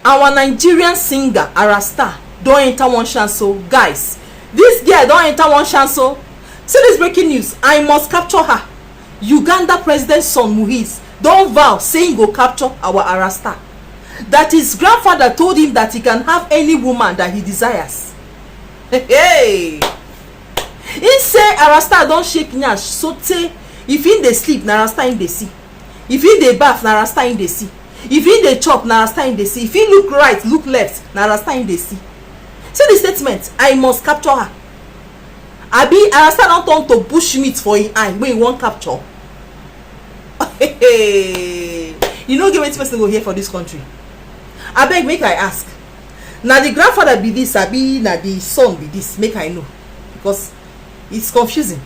our Nigerian singer Ayra Starr don enter one chance. So guys, this girl don enter one chance. So see this breaking news, I must capture her. Uganda president's son Muhoozi don vow say he go capture our Ayra Starr, that his grandfather told him that he can have any woman that he desires. Hey, he say Ayra Starr don shake nyash sotey if he dey sleep na Ayra Starr him dey see, if he dey baff na Ayra Starr him dey see, if he dey chop na Ayra Starr him dey see, if he look right look left na Ayra Starr him dey see. See the statement, I must capture her. Abi Ayra Starr don turn to bush meat for him eye wey he wan capture. You no get wetin person go hear for this country. Abeg make I ask, na the grandfather be this abi na the son be this? Make I know, because it's confusing.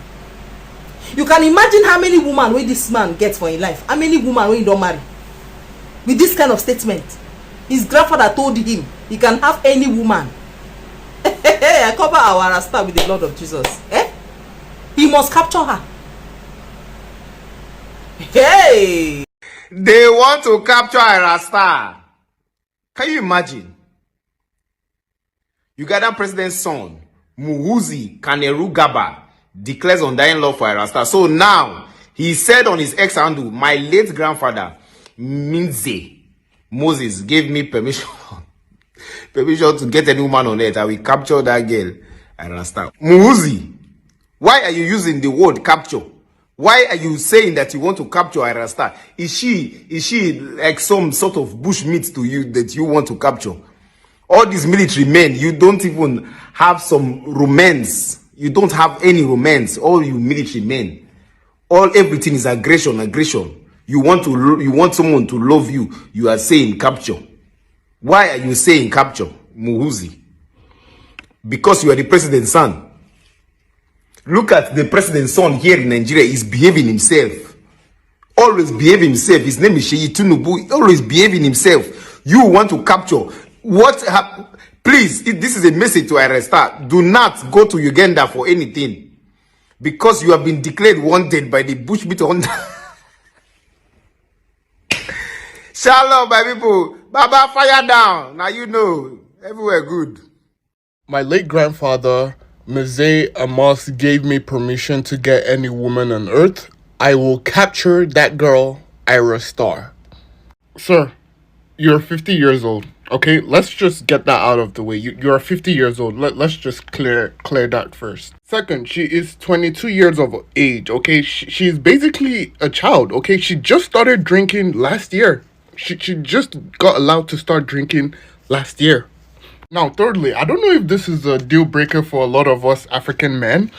You can imagine how many women wey this man get for him life, how many women wey he don marry with this kind of statement. His grandfather told him he can have any woman. I cover our Ayra Starr with the blood of Jesus. He must capture her. Hey, they want to capture Ayra Starr. Can you imagine? Ugandan president's son Muhoozi Kainerugaba declares undying love for Ayra Starr. So now he said on his ex handle, my late grandfather Minze Moses gave me permission to get any woman on earth. I will capture that girl, Ayra Starr. Muhoozi, why are you using the word capture? Why are you saying that you want to capture Ayra Starr? Is she like some sort of bush meat to you that you want to capture? All these military men, you don't even have some romance. You don't have any romance. All you military men, everything is aggression. You want someone to love you. You are saying capture. Why are you saying capture, Muhoozi? Because you are the president's son. Look at the president's son here in Nigeria. He's behaving himself. Always behave himself. His name is Sheyi Tinubu. Always behaving himself. You want to capture. Please, this is a message to Ayra Starr. Do not go to Uganda for anything. Because you have been declared wanted by the bushmeat hunter. Shalom, my people. Baba, fire down. Now you know. Everywhere good. My late grandfather, Mzee Amos, gave me permission to get any woman on earth. I will capture that girl, Ayra Starr. Sir, you're 50 years old. Okay, let's just get that out of the way. You're 50 years old. Let's just clear that first. Second, she is 22 years of age. Okay, she's basically a child. Okay, she just started drinking last year. She just got allowed to start drinking last year. Now, thirdly, I don't know if this is a deal breaker for a lot of us African men,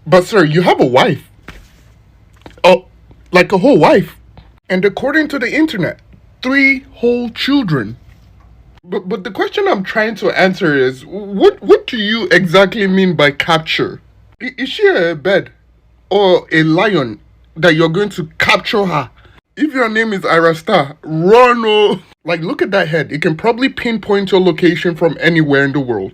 but sir, you have a wife. Oh, like a whole wife. And according to the internet, 3 whole children. But the question I'm trying to answer is, what do you exactly mean by capture? Is she a bird or a lion that you're going to capture her? If your name is Ayra Starr, run. Oh. Like, look at that head. It can probably pinpoint your location from anywhere in the world.